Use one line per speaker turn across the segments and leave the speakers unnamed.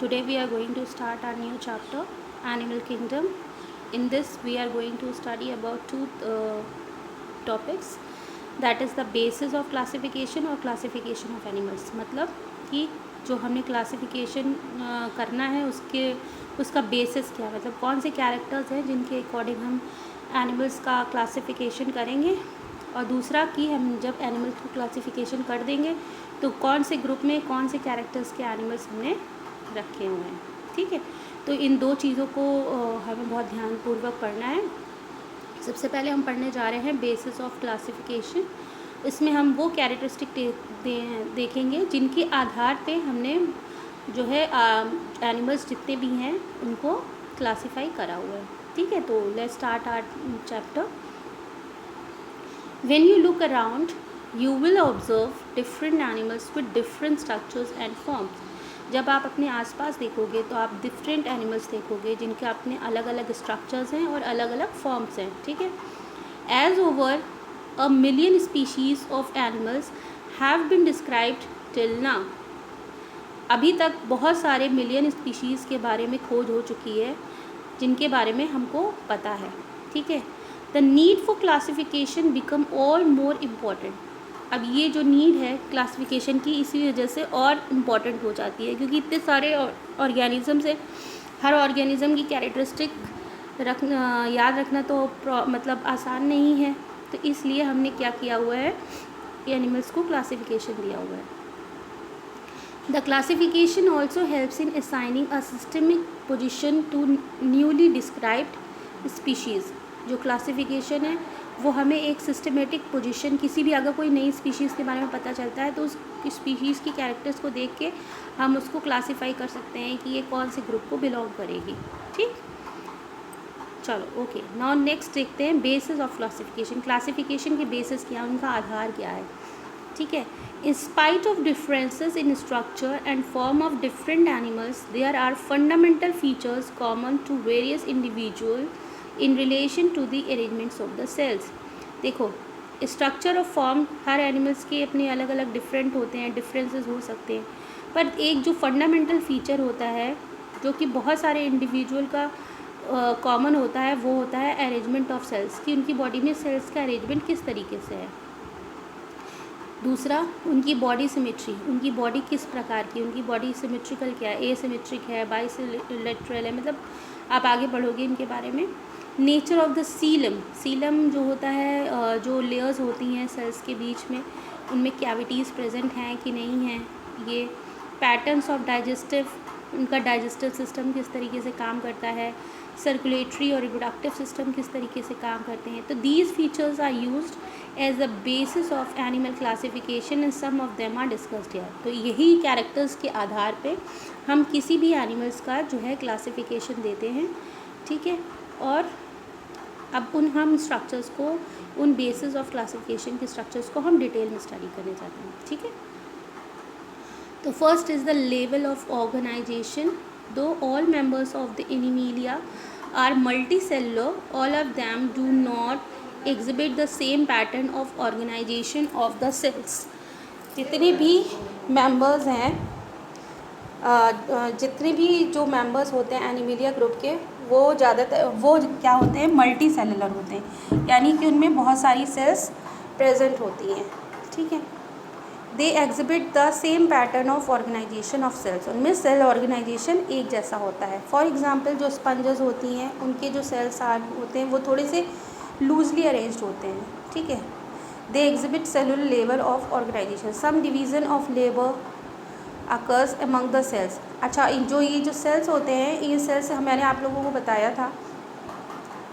Today we are going to start our new chapter, Animal Kingdom. In this we are going to study about two topics, that is the basis of classification और classification of animals. मतलब कि जो हमने classification करना है उसका basis क्या है, मतलब कौन से characters हैं जिनके according हम animals का classification करेंगे, और दूसरा कि हम जब एनिमल्स को क्लासिफिकेशन कर देंगे तो कौन से ग्रुप में कौन से कैरेक्टर्स के एनिमल्स हमने रखे हुए हैं. ठीक है, तो इन दो चीज़ों को हमें बहुत ध्यानपूर्वक पढ़ना है. सबसे पहले हम पढ़ने जा रहे हैं बेसिस ऑफ क्लासिफिकेशन. इसमें हम वो कैरेक्टरिस्टिक देखेंगे जिनके आधार पे हमने जो है एनिमल्स जितने भी हैं उनको क्लासीफाई करा हुआ है. ठीक है, तो let's start our chapter. When you look around, you will observe different animals with different structures and forms. जब आप अपने आसपास देखोगे तो आप डिफरेंट एनिमल्स देखोगे जिनके अपने अलग अलग स्ट्रक्चर्स हैं और अलग अलग फॉर्म्स हैं. ठीक है, as over 1,000,000 species of animals have been described till now. अभी तक बहुत सारे मिलियन स्पीशीज़ के बारे में खोज हो चुकी है जिनके बारे में हमको पता है. ठीक है, the need for classification become all more important. अब ये जो नीड है क्लासिफिकेशन की इसी वजह से और इम्पॉर्टेंट हो जाती है, क्योंकि इतने सारे ऑर्गेनिज़म्स हैं. हर ऑर्गेनिज़म की कैरेक्टरिस्टिक याद रखना तो मतलब आसान नहीं है. तो इसलिए हमने क्या किया हुआ है, एनिमल्स को क्लासिफिकेशन दिया हुआ है. The classification also helps in assigning a systemic position to newly described species. जो क्लासिफिकेशन है वो हमें एक सिस्टमेटिक पोजीशन, किसी भी अगर कोई नई स्पीशीज़ के बारे में पता चलता है तो उस स्पीशीज़ की कैरेक्टर्स को देख के हम उसको क्लासीफाई कर सकते हैं कि ये कौन से ग्रुप को बिलोंग करेगी. ठीक, चलो ओके. नाउ नेक्स्ट देखते हैं बेसिस ऑफ क्लासिफिकेशन. क्लासिफिकेशन के बेसिस क्या, उनका आधार क्या है. ठीक है, in spite of differences in structure and form of different animals there are fundamental features common to various individual in relation to the arrangements of the cells. देखो, structure और फॉर्म हर एनिमल्स के अपने अलग अलग डिफरेंट होते हैं, differences हो सकते हैं, पर एक जो फंडामेंटल फीचर होता है जो कि बहुत सारे इंडिविजुअल का कॉमन होता है वो होता है अरेंजमेंट ऑफ सेल्स, कि उनकी बॉडी में सेल्स का अरेंजमेंट किस तरीके से है. दूसरा, उनकी बॉडी सिमेट्री, उनकी बॉडी किस प्रकार की, उनकी बॉडी सिमेट्रिकल क्या है, एसिमेट्रिक है, बाइलेटरल है, मतलब आप आगे बढ़ोगे इनके बारे में. Nature of the Seelam, Seelam जो होता है जो लेयर्स होती हैं सेल्स के बीच में, उनमें कैविटीज़ प्रेजेंट हैं कि नहीं हैं. ये पैटर्न्स ऑफ डाइजेस्टिव, उनका डाइजेस्टिव सिस्टम किस तरीके से काम करता है, सर्कुलेटरी और रिप्रोडक्टिव सिस्टम किस तरीके से काम करते हैं. तो these features are used as the basis of animal classification and some of them are discussed here. तो यही कैरेक्टर्स के आधार पे हम किसी भी एनिमल्स का जो है क्लासिफिकेशन देते हैं. ठीक है, और अब हम स्ट्रक्चर्स को, उन बेसिस ऑफ क्लासिफिकेशन के स्ट्रक्चर्स को हम डिटेल में स्टडी करने जाते हैं. ठीक है, तो first is the level of organisation. Though all members of the Animalia are multi cellular, all of them do not exhibit the same pattern of organisation of the cells. जितने भी members हैं, जितने भी जो मेंबर्स होते हैं Animalia group के, वो ज़्यादातर वो क्या होते हैं, मल्टी सेलुलर होते हैं, यानी कि उनमें बहुत सारी सेल्स प्रेजेंट होती हैं. ठीक है, they exhibit the same pattern of organisation of cells. उनमें सेल ऑर्गेनाइजेशन एक जैसा होता है. फॉर एग्जांपल जो स्पंजेस होती हैं उनके जो सेल्स होते हैं वो थोड़े से लूजली अरेंज्ड होते हैं. ठीक है, they exhibit cellular level of organisation. Some division of labour occurs among the cells. अच्छा, ये जो सेल्स होते हैं, ये सेल्स मैंने आप लोगों को बताया था,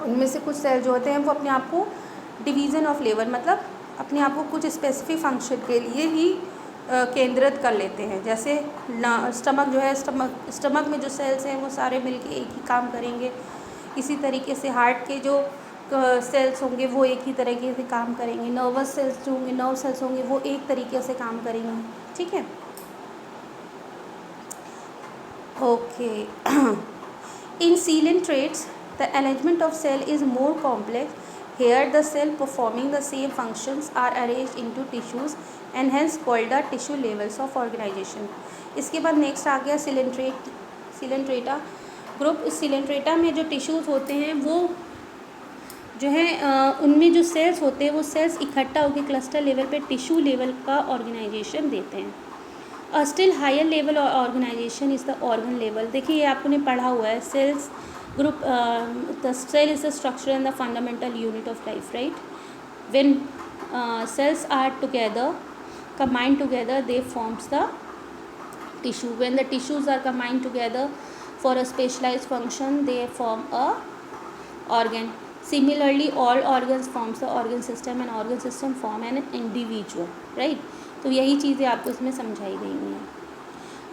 उनमें से कुछ सेल जो होते हैं वो अपने आप को डिवीज़न ऑफ लेबर, मतलब अपने आप को कुछ स्पेसिफिक फंक्शन के लिए ही केंद्रित कर लेते हैं. जैसे स्टमक जो है, स्टमक में जो सेल्स हैं वो सारे मिलके एक ही काम करेंगे. इसी तरीके से हार्ट के जो सेल्स होंगे वो एक ही तरीके से काम करेंगे. नर्वस सेल्स जो होंगे, नर्व सेल्स होंगे, वो एक तरीके से काम करेंगे. ठीक है, okay. In ciliate traits, the arrangement of cell is more complex. Here the cell performing the same functions are arranged into tissues and hence called the tissue levels of organization. इसके बाद नेक्स्ट आ गया coelenterate. Coelenterata group. इस Coelenterata में जो tissues होते हैं वो जो है उनमें जो सेल्स होते हैं वो सेल्स इकट्ठा होकर क्लस्टर लेवल पे टिश्यू लेवल का ऑर्गेनाइजेशन देते हैं। A still higher level organisation is the organ level. देखिए ये आपने पढ़ा हुआ है, cells group, the cell is the structure and the fundamental unit of life, right. When cells are together, combined together, they forms the tissue. When the tissues are combined together for a specialized function, they form a organ. Similarly, all organs forms the organ system and organ system form an individual, right. तो यही चीज़ें आपको इसमें समझाई गई हैं.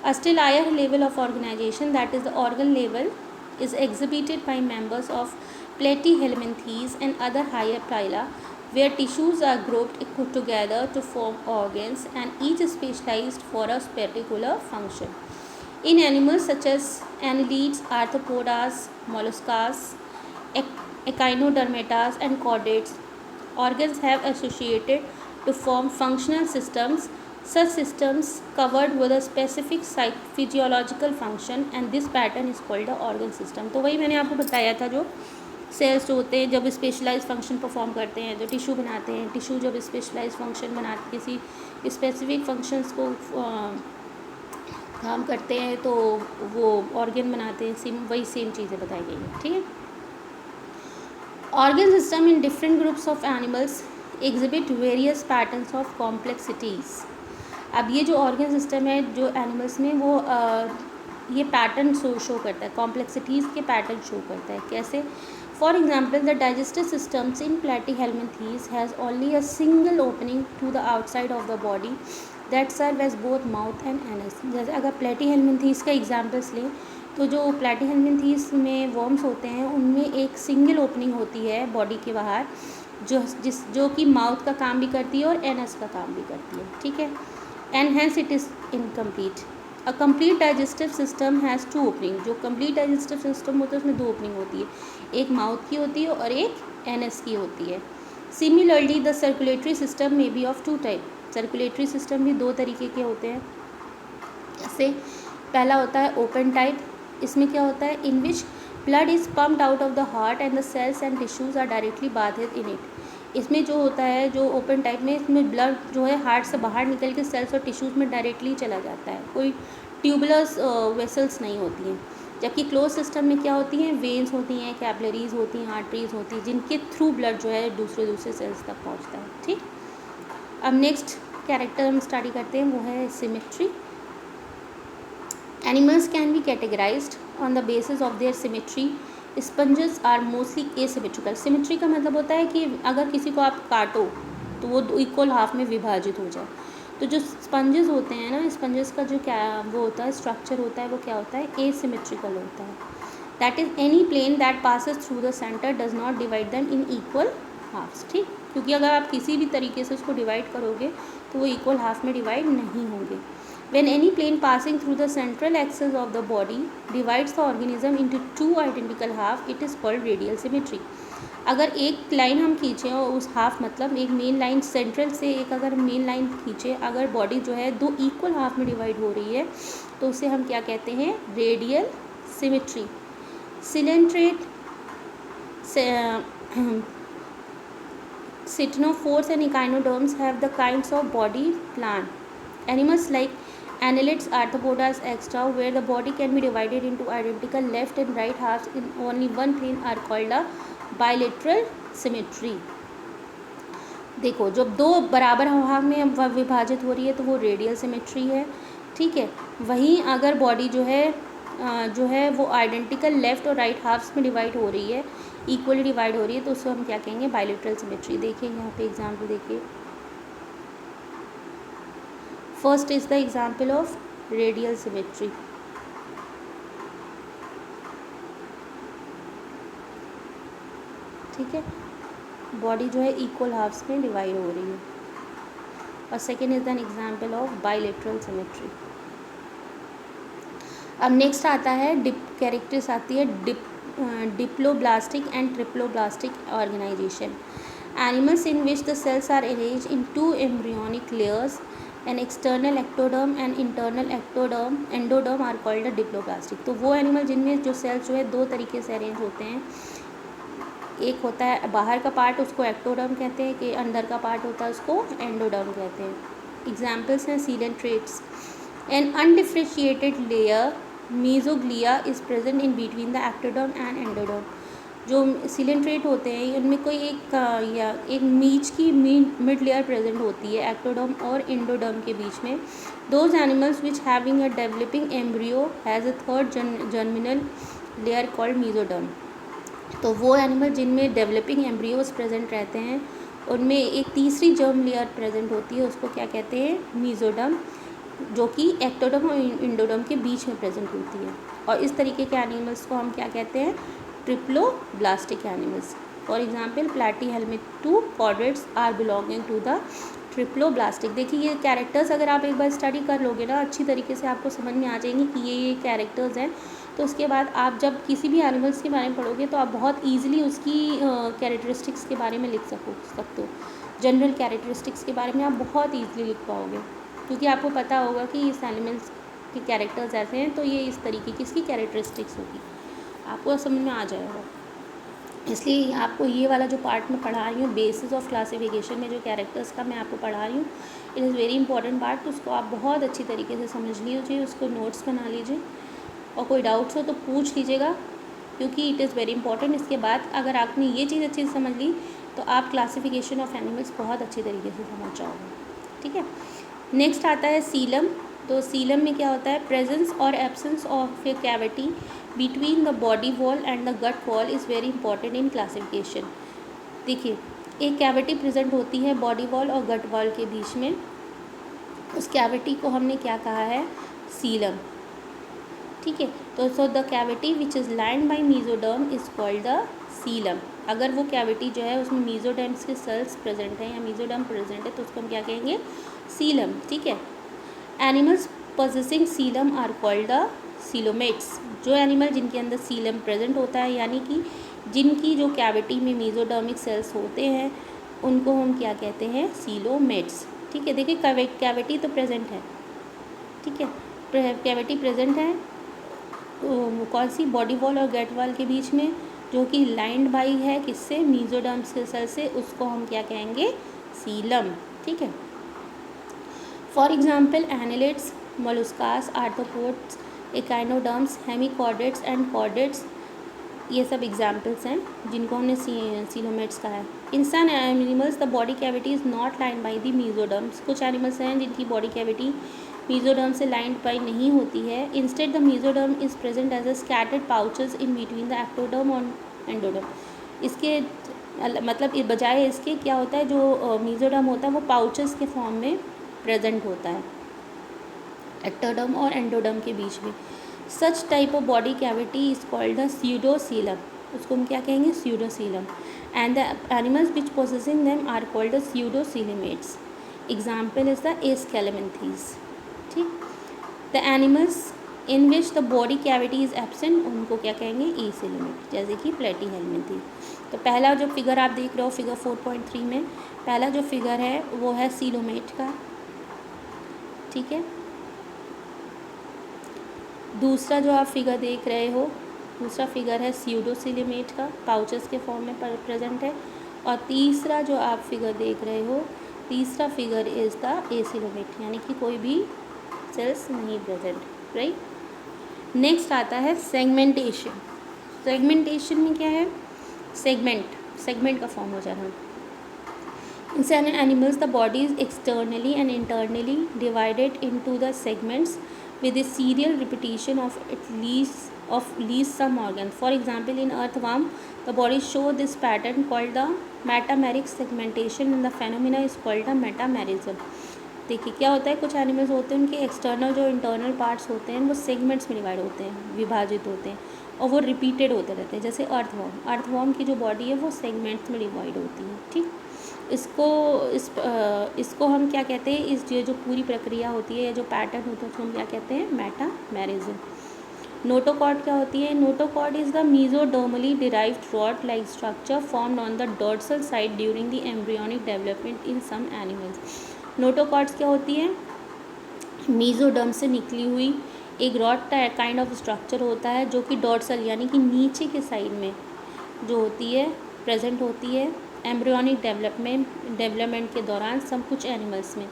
A still higher level of organization, that is the organ level, is exhibited by members of platyhelminthes and other higher phyla, where tissues are grouped together to form organs and each is specialized for a particular function. In animals such as annelids, arthropods, molluscs, echinodermatas and chordates, organs have associated to form functional systems. Such systems covered with a specific physiological function and this pattern is called the organ system. तो वही मैंने आपको बताया था, जो sales जो होते हैं जब स्पेशलाइज फंक्शन परफॉर्म करते हैं, जो टिश्यू बनाते हैं, टिश्यू जब स्पेशलाइज फंक्शन बनाते किसी स्पेसिफिक फंक्शंस को काम करते हैं तो वो ऑर्गन बनाते हैं. वही सेम चीज़ें बताई गई हैं, ठीक है. Organ system in different groups of animals exhibit various patterns of complexities. अब ये जो ऑर्गन सिस्टम है जो एनिमल्स में वो ये पैटर्न शो करता है, कॉम्प्लेक्सिटीज़ के पैटर्न शो करता है. कैसे? For example, the digestive systems in Platyhelminthes has only a single opening to the outside of the body that serve as both mouth and anus. जैसे अगर प्लेटीहेल्मिन्थीज का examples लें तो जो प्लेटीहेल्मिन्थीज में वर्म्स होते हैं उनमें एक सिंगल ओपनिंग होती है बॉडी के बाहर जो कि माउथ का काम भी करती है और एनस का काम भी करती है, ठीक है. And hence it is incomplete. A complete digestive system has two opening. जो complete digestive system होता है उसमें दो opening होती है, एक mouth की होती है और एक anus की होती है. Similarly, the circulatory system may be of two type. Circulatory system भी दो तरीके के होते हैं. जैसे पहला होता है open type. इसमें क्या होता है, in which blood is pumped out of the heart and the cells and tissues are directly bathed in it. इसमें जो होता है जो ओपन टाइप में, इसमें ब्लड जो है हार्ट से बाहर निकल के सेल्स और टिश्यूज़ में डायरेक्टली चला जाता है, कोई ट्यूबुलस वेसल्स नहीं होती हैं. जबकि क्लोज सिस्टम में क्या होती हैं, वेन्स होती हैं, कैपिलरीज होती हैं, आर्टरीज होती हैं, जिनके थ्रू ब्लड जो है दूसरे सेल्स तक पहुंचता है, ठीक. अब नेक्स्ट कैरेक्टर हम स्टडी करते हैं, वो है symmetry. Animals can be categorised on the basis of their symmetry. Sponges are mostly asymmetrical. Symmetry का मतलब होता है कि अगर किसी को आप काटो तो वो इक्वल हाफ में विभाजित हो जाए. तो जो स्पंजेस होते हैं ना, स्पंजेस का जो क्या वो होता है स्ट्रक्चर होता है, वो क्या होता है, एसिमेट्रिकल होता है. That is any plane that passes through the centre does not divide them in equal halves, ठीक. क्योंकि अगर आप किसी भी तरीके से उसको डिवाइड करोगे तो वो इक्वल हाफ में डिवाइड नहीं होंगे. When any plane passing through the central axis of the body divides the organism into two identical half, it is called radial symmetry. अगर एक लाइन हम खींचें और उस हाफ मतलब एक मेन लाइन सेंट्रल से एक अगर मेन लाइन खींचें, अगर बॉडी जो है दो इक्वल हाफ में डिवाइड हो रही है तो उसे हम क्या कहते हैं, radial symmetry. Coelenterate, ctenophores and echinoderms have the kinds of body plan. Animals like annelids, arthropods, etc., where the body can be divided into identical left and right halves in only one plane are called a bilateral symmetry. देखो जब दो बराबर भाग में विभाजित हो रही है तो वो रेडियल सिमेट्री है, ठीक है. वहीं अगर बॉडी जो है वो आइडेंटिकल लेफ्ट और राइट हाफ्स में डिवाइड हो रही है, इक्वली डिवाइड हो रही है, तो उसको हम क्या कहेंगे, बायलेटरल सिमेट्री. देखिए यहाँ पे एग्जाम्पल देखिए. First is the example of radial symmetry. ठीक है, बॉडी जो है इक्वल हाफ्स में डिवाइड हो रही है. और second is an example of bilateral symmetry. अब नेक्स्ट आता है कैरेक्टर्स आती है diploblastic and triploblastic organisation. Animals in which the cells are arranged in two embryonic layers an external ectoderm and internal endoderm are called the diploblastic. तो वो animal जिनमें जो sales जो है दो तरीके से अरेंज होते हैं, एक होता है बाहर का पार्ट उसको एक्टोडर्म कहते हैं, कि अंदर का पार्ट होता है उसको एंडोडर्म कहते हैं। एग्जाम्पल्स हैं coelenterates. An undifferentiated layer mesoglea is present in between the ectoderm and endoderm. जो सिलेंट्रेट होते हैं उनमें कोई या एक मीच की मिड लेयर प्रेजेंट होती है एक्टोडर्म और एंडोडर्म के बीच में। Those animals which having a developing embryo has a third germinal layer called mesoderm. तो वो एनिमल जिनमें डेवलपिंग एम्ब्रियोज प्रेजेंट रहते हैं उनमें एक तीसरी जर्म लेयर प्रेजेंट होती है, उसको क्या कहते हैं, मीजोडर्म, जो कि एक्टोडर्म और इंडोडर्म के बीच में प्रेजेंट होती है। और इस तरीके के एनिमल्स को हम क्या कहते हैं, triploblastic animals. For example platyhelminthes to chordates are belonging to the triploblastic. देखिए ये कैरेक्टर्स अगर आप एक बार स्टडी कर लोगे ना अच्छी तरीके से आपको समझ में आ जाएंगे कि ये कैरेक्टर्स हैं। तो उसके बाद आप जब किसी भी एनिमल्स के बारे में पढ़ोगे तो आप बहुत ईजिली उसकी कैरेक्टरिस्टिक्स के बारे में लिख सकते हो। जनरल कैरेक्टरिस्टिक्स के बारे में आप बहुत ईजिली लिख पाओगे, क्योंकि आपको पता होगा कि इस एनिमल्स के कैरेक्टर्स ऐसे हैं तो ये इस तरीके की इसकी कैरेक्टरिस्टिक्स होगी, आपको समझ में आ जाएगा। इसलिए आपको ये वाला जो पार्ट में पढ़ा रही हूँ बेसिस ऑफ क्लासिफिकेशन में जो कैरेक्टर्स का मैं आपको पढ़ा रही हूँ, it is very important part. तो उसको आप बहुत अच्छी तरीके से समझ लीजिए, उसको नोट्स बना लीजिए और कोई डाउट्स हो तो पूछ लीजिएगा, क्योंकि इट इज़ वेरी इंपॉर्टेंट। इसके बाद अगर आपने ये चीज़ अच्छे से समझ ली तो आप क्लासिफिकेशन ऑफ एनिमल्स बहुत अच्छी तरीके से समझ जाओगे, ठीक है। नेक्स्ट आता है सीलम। तो सीलम में क्या होता है, प्रेजेंस और absence of a cavity between the body wall and the gut wall is very important in classification. देखिए एक कैविटी प्रेजेंट होती है बॉडी वॉल और गट वॉल के बीच में, उस कैविटी को हमने क्या कहा है, सीलम, ठीक है। तो so the cavity which is lined by mesoderm is called the coelom. अगर वो कैविटी जो है उसमें मीजोडर्म्स के सेल्स प्रेजेंट हैं या मीजोडर्म प्रेजेंट है तो उसको हम क्या कहेंगे, सीलम, ठीक है। Animals possessing coelom are called the coelomates. जो एनिमल जिनके अंदर सीलम प्रेजेंट होता है यानी कि जिनकी जो कैविटी में मीजोडर्मिक सेल्स होते हैं उनको हम क्या कहते हैं, सीलोमेट्स, ठीक है। देखिए कैविटी तो प्रेजेंट है, ठीक है, कैविटी प्रेजेंट है तो कौन सी, बॉडी वॉल और गट वॉल के बीच में, जो कि लाइंड बाई है किससे, मीजोडर्म्स के सेल से, उसको हम क्या कहेंगे, सीलम, ठीक है। For example annelids, molluscas, arthropods, echinoderms, hemichordates and chordates, ये सब एग्जाम्पल्स हैं जिनको हमने सीलोमेट्स कहा है। In some animals the body cavity is not lined by the mesoderms. कुछ एनिमल्स हैं जिनकी बॉडी कैविटी मीजोडर्म से लाइंड बाई नहीं होती है। Instead the mesoderm is present as a scattered pouches in between the ectoderm और endoderm. इसके मतलब बजाय इसके क्या होता है, जो मीजोडर्म होता है वो पाउचेस के फॉर्म में प्रेजेंट होता है एक्टोडर्म और एंडोडर्म के बीच में। Such type of body cavity is called the pseudocoelom. उसको हम क्या कहेंगे, pseudocoelom. And the animals which possessing them are called the pseudocoelomates. Example is the aschelminthes, ठीक। The animals in which the body cavity is absent उनको क्या कहेंगे, acoelomate, जैसे कि प्लैटीहेल्मिंथीज। तो पहला जो फिगर आप देख रहे हो फिगर 4.3 में, पहला जो फिगर है वो है सीलोमेट का, ठीक है। दूसरा जो आप फिगर देख रहे हो, दूसरा फिगर है स्यूडोसीलेमेट का, पाउचेस के फॉर्म में प्रेजेंट है। और तीसरा जो आप फिगर देख रहे हो, तीसरा फिगर इज़ द एसिलोमेट, यानी कि कोई भी सेल्स नहीं प्रेजेंट, राइट। नेक्स्ट आता है सेगमेंटेशन। सेगमेंटेशन में क्या है, सेगमेंट का फॉर्म हो जा रहा है। In some animals, the body is externally and internally divided into the segments with a serial repetition of at least some organ. For example, in earthworm, the body show this pattern called the metameric segmentation, and the phenomena is called the metamerism. देखिए क्या होता है, कुछ animals होते हैं उनके external जो internal parts होते हैं वो सेगमेंट्स में डिवाइड होते हैं, विभाजित होते हैं और वो रिपीटेड होते रहते हैं। जैसे अर्थवॉर्म की जो बॉडी है वो सेगमेंट्स में डिवाइड होती है, ठीक। इसको हम क्या कहते हैं, इस जो पूरी प्रक्रिया होती है या जो पैटर्न होता है उसको हम क्या कहते हैं, मेटामेरिज्म। नोटोकॉर्ड क्या होती है, notochord is the mesodermally derived rod like structure formed on the dorsal side during the embryonic development in some animals. Notochords क्या होती है, मीजोडर्म से निकली हुई एक रॉड काइंड ऑफ स्ट्रक्चर होता है जो कि डॉर्सल यानी कि नीचे के साइड में जो होती है प्रेजेंट होती है एम्ब्रियोनिक डेवलपमेंट के दौरान सब कुछ एनिमल्स में।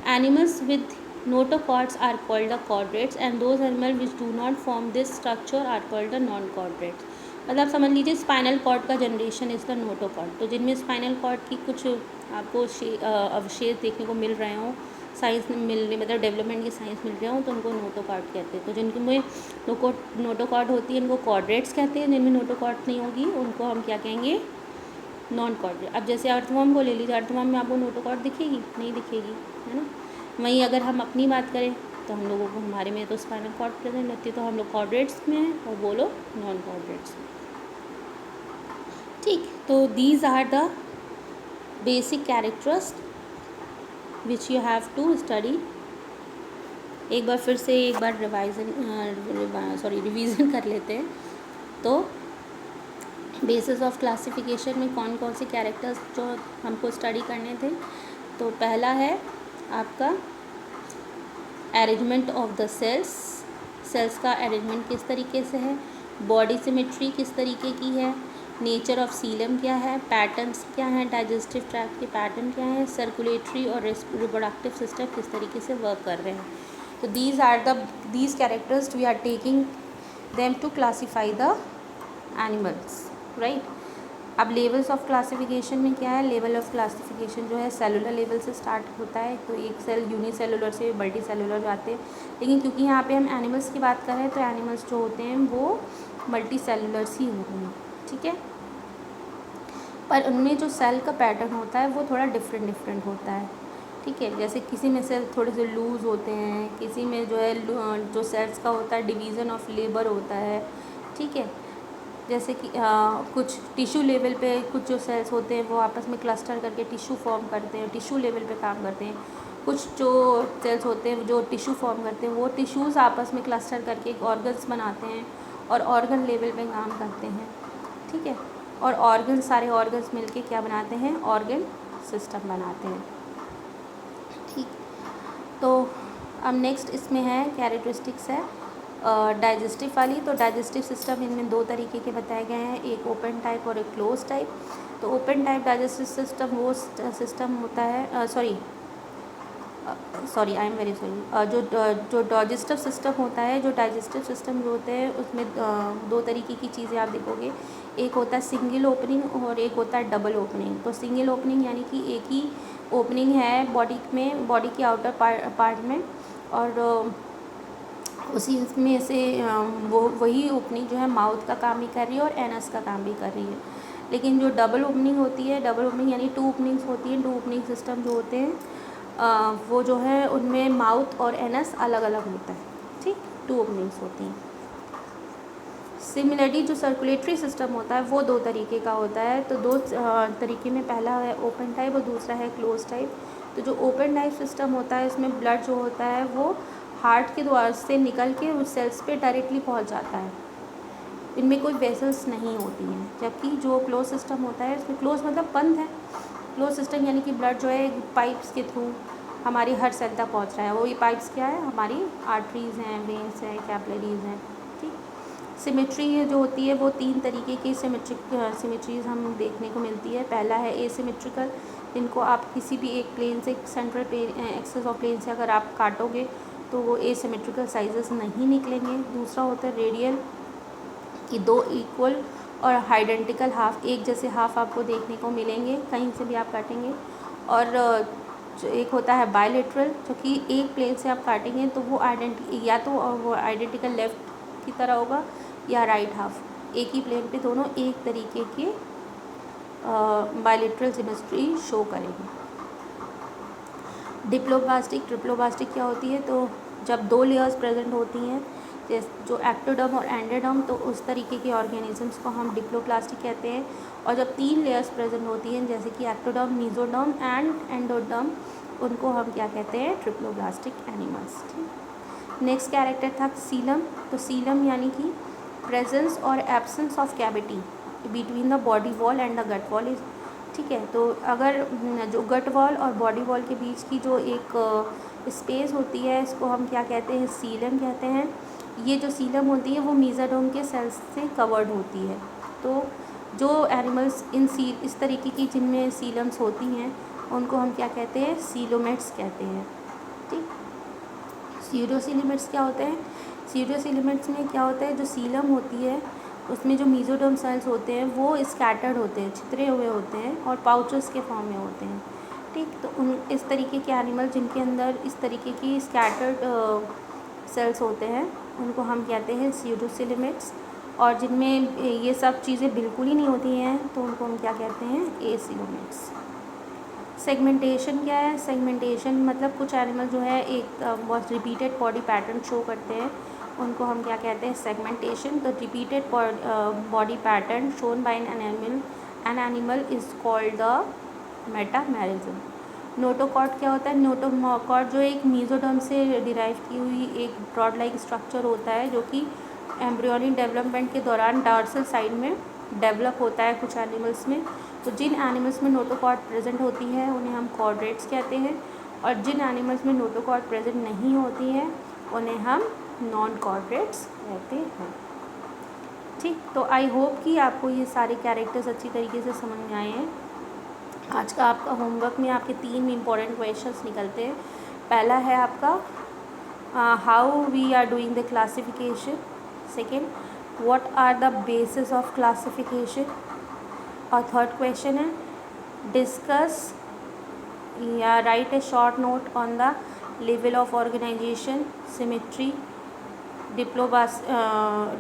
Animals with notochords are called the chordates and those animals which do not form this structure are called the non-chordates। मतलब समझ लीजिए स्पाइनल कॉर्ड का जनरेशन इज़ द नोटोकॉर्ड। तो जिनमें स्पाइनल कॉर्ड की कुछ आपको अवशेष देखने को मिल रहे हों, साइंस मिल रही मतलब डेवलपमेंट की साइंस मिल रहे हो तो उनको नोटोकॉर्ड कहते हैं। तो जिनमें नोटोकॉर्ड होती है इनको कॉर्डेट्स कहते हैं, जिनमें नोटोकॉर्ड नहीं होगी उनको हम क्या कहेंगे, नॉन कॉर्डेट। अब जैसे अर्थवर्म को ले लीजिए, अर्थवर्म में आपको नोटोकॉर्ड दिखेगी, नहीं दिखेगी, है ना। वहीं अगर हम अपनी बात करें तो हम लोगों को हमारे में तो स्पाइनल कॉर्ड प्रेजेंट रहती है, तो हम लोग कॉर्डेट्स में हैं और वो लोग नॉन कॉर्डेट्स में। ठीक, तो these are the basic characteristics which you have to study. एक बार फिर से एक बार रिवीजन कर लेते हैं। तो बेसिस ऑफ क्लासिफिकेशन में कौन कौन से कैरेक्टर्स जो हमको स्टडी करने थे, तो पहला है आपका अरेंजमेंट ऑफ द सेल्स का अरेंजमेंट किस तरीके से है, बॉडी सिमेट्री किस तरीके की है, नेचर ऑफ सीलम क्या है, पैटर्न्स क्या हैं, डाइजेस्टिव ट्रैक्ट के पैटर्न क्या हैं, सर्कुलेटरी और रिप्रोडक्टिव सिस्टम किस तरीके से वर्क कर रहे हैं। तो these characters we are taking them to classify the animals, right। अब लेवल्स ऑफ क्लासिफिकेशन में क्या है, लेवल ऑफ क्लासिफिकेशन जो है सेलुलर लेवल से स्टार्ट होता है। तो एक सेल यूनिसेलुलर से मल्टी सेलुलर जाते हैं, लेकिन क्योंकि यहाँ पे हम एनिमल्स की बात कर रहे हैं तो एनिमल्स जो होते हैं वो मल्टी सेलुलर्स ही होते हैं, ठीक है। पर उनमें जो सेल का पैटर्न होता है वो थोड़ा डिफरेंट होता है, ठीक है। जैसे किसी में सेल थोड़े से लूज़ होते हैं, किसी में जो है जो सेल्स का होता है डिवीज़न ऑफ लेबर होता है, ठीक है। जैसे कि कुछ टिश्यू लेवल पे कुछ जो सेल्स होते हैं वो आपस में क्लस्टर करके टिश्यू फॉर्म करते हैं, टिश्यू लेवल पे काम करते हैं। कुछ जो सेल्स होते हैं जो टिश्यू फॉर्म करते हैं वो टिश्यूज़ आपस में क्लस्टर करके एक ऑर्गन्स बनाते हैं और ऑर्गन लेवल पे काम करते हैं, ठीक है। और ऑर्गन सारे ऑर्गन्स मिलके क्या बनाते हैं, ऑर्गन सिस्टम बनाते हैं, ठीक। तो अब नेक्स्ट इसमें है कैरेक्टरिस्टिक्स है डाइजेस्टिव वाली। तो डाइजेस्टिव सिस्टम इनमें दो तरीके के बताए गए हैं, एक ओपन टाइप और एक क्लोज टाइप। तो ओपन टाइप डाइजेस्टिव सिस्टम वो सिस्टम होता है आई एम वेरी सॉरी जो डाइजेस्टिव सिस्टम होता है, जो डाइजेस्टिव सिस्टम जो होते हैं उसमें दो तरीके की चीज़ें आप देखोगे, एक होता है सिंगल ओपनिंग और एक होता है डबल ओपनिंग। तो सिंगल ओपनिंग यानी कि एक ही ओपनिंग है बॉडी में, बॉडी के आउटर पार्ट में, और उसी में से वही ओपनिंग जो है माउथ का काम भी कर रही है और एनस का काम भी कर रही है। लेकिन जो डबल ओपनिंग होती है, डबल ओपनिंग यानी टू ओपनिंग्स होती हैं, टू ओपनिंग सिस्टम जो होते हैं वो जो है उनमें माउथ और एनस अलग अलग होता है, ठीक, टू ओपनिंग्स होती हैं। सिमिलरली जो सर्कुलेटरी सिस्टम होता है वो दो तरीके का होता है। तो दो तरीके में, पहला है ओपन टाइप और दूसरा है क्लोज टाइप। तो जो ओपन टाइप सिस्टम होता है इसमें ब्लड जो होता है वो हार्ट के द्वार से निकल के उस सेल्स पे डायरेक्टली पहुंच जाता है, इनमें कोई वेसल्स नहीं होती हैं। जबकि जो क्लोज सिस्टम होता है इसमें, क्लोज मतलब बंद है, क्लोज सिस्टम यानी कि ब्लड जो है पाइप्स के थ्रू हमारी हर सेल तक पहुंच रहा है। वो ये पाइप्स क्या है, हमारी आर्टरीज़ हैं, वेन्स हैं, कैपिलरीज़ हैं, ठीक। सिमेट्री जो होती है वो तीन तरीके की सिमेट्रीज़ हम देखने को मिलती है। पहला है एसिमेट्रिकल, जिनको आप किसी भी एक प्लेन से, central plane axis of plane से अगर आप काटोगे तो वो एसिमेट्रिकल साइजेस नहीं निकलेंगे। दूसरा होता है रेडियल, कि दो इक्वल और आइडेंटिकल हाफ, एक जैसे हाफ आपको देखने को मिलेंगे कहीं से भी आप काटेंगे। और जो एक होता है बायलेटरल, जो कि एक प्लेन से आप काटेंगे तो वो या तो वो आइडेंटिकल लेफ़्ट की तरह होगा या राइट हाफ, एक ही प्लेन पे दोनों एक तरीके के बायलेटरल सिमेट्री शो करेंगे। डिप्लोब्लास्टिक, ट्रिप्लोब्लास्टिक क्या होती है, तो जब दो लेयर्स प्रेजेंट होती हैं, जैसे जो एक्टोडर्म और एंडोडर्म, तो उस तरीके के ऑर्गेनिजम्स को हम डिप्लोप्लास्टिक कहते हैं। और जब तीन लेयर्स प्रेजेंट होती हैं जैसे कि एक्टोडर्म, मीजोडर्म एंड एंडोडर्म, उनको हम क्या कहते हैं, ट्रिप्लोप्लास्टिक एनिमल्स, ठीक। नेक्स्ट कैरेक्टर था सीलम। तो सीलम यानी कि प्रेजेंस और absence of cavity between the body wall and the gut wall, ठीक है। तो अगर जो गट वॉल और बॉडी वॉल के बीच की जो एक स्पेस होती है इसको हम क्या कहते हैं, सीलम कहते हैं। ये जो सीलम होती है वो मेसोडर्म के सेल्स से कवर्ड होती है। तो जो एनिमल्स इस तरीके की जिनमें सीलम्स होती हैं उनको हम क्या कहते हैं, सीलोमेट्स कहते हैं। ठीक, सीरोसीलिमेट्स क्या होते हैं, सीरोसीलिमेट्स में क्या होता है, जो सीलम होती है उसमें जो मेसोडर्म सेल्स होते हैं वो स्कैटर्ड होते हैं, छितरे हुए होते हैं और पाउचेस के फॉर्म में होते हैं। ठीक, तो उन इस तरीके के एनिमल जिनके अंदर इस तरीके की स्कैटर्ड सेल्स होते हैं उनको हम कहते हैं सीरोसीलिमेट्स। और जिनमें ये सब चीज़ें बिल्कुल ही नहीं होती हैं तो उनको हम क्या कहते हैं, एसीलोमेट्स। सेगमेंटेशन क्या है, सेगमेंटेशन मतलब कुछ एनिमल जो है एक बहुत रिपीटेड बॉडी पैटर्न शो करते हैं, उनको हम क्या कहते हैं, segmentation. The repeated body pattern shown by an animal is called the metamerism. नोटोकॉट क्या होता है, नोटोकॉट जो एक मेसोडर्म से डिराइव की हुई एक ब्रॉड लाइक स्ट्रक्चर होता है जो कि एम्ब्रियोनिक डेवलपमेंट के दौरान डॉर्सल साइड में डेवलप होता है कुछ एनिमल्स में। तो जिन एनिमल्स में नोटोकॉट प्रेजेंट होती है उन्हें हम कॉर्डेट्स कहते हैं, और जिन एनिमल्स में नोटोकॉट प्रेजेंट नहीं होती है उन्हें हम नॉन कॉर्डेट्स कहते हैं। ठीक, तो आई होप कि आपको ये सारे कैरेक्टर्स अच्छी तरीके से समझ में आए हैं। आज का आपका होमवर्क में आपके 3 इम्पॉर्टेंट क्वेश्चंस निकलते हैं। पहला है आपका how we are doing the classification. Second, what are the basis of classification. और थर्ड क्वेश्चन है डिस्कस या write a short note on the level of organisation, symmetry,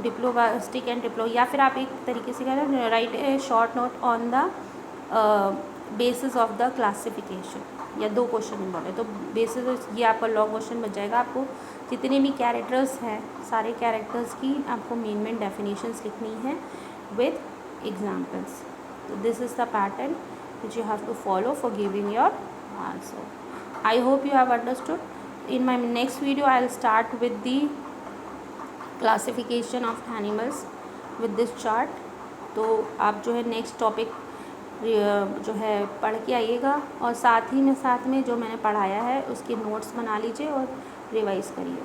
diploblastic and diplo, या फिर आप एक तरीके से कह रहे हैं write a short note on the basis of the classification. या 2 क्वेश्चन बोले तो बेसिस, ये आपका लॉन्ग क्वेश्चन बन जाएगा। आपको जितने भी कैरेक्टर्स हैं सारे कैरेक्टर्स की आपको मेन डेफिनेशंस लिखनी है with examples. So this is the pattern which you have to follow for giving your answer. I hope you have understood. In my next video I will start with the classification of animals with this chart. तो आप जो है next topic जो है पढ़ के आइएगा, और साथ में जो मैंने पढ़ाया है उसके नोट्स बना लीजिए और रिवाइज़ करिए।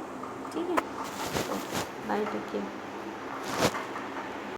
ठीक है, तो बाय, टेक केयर।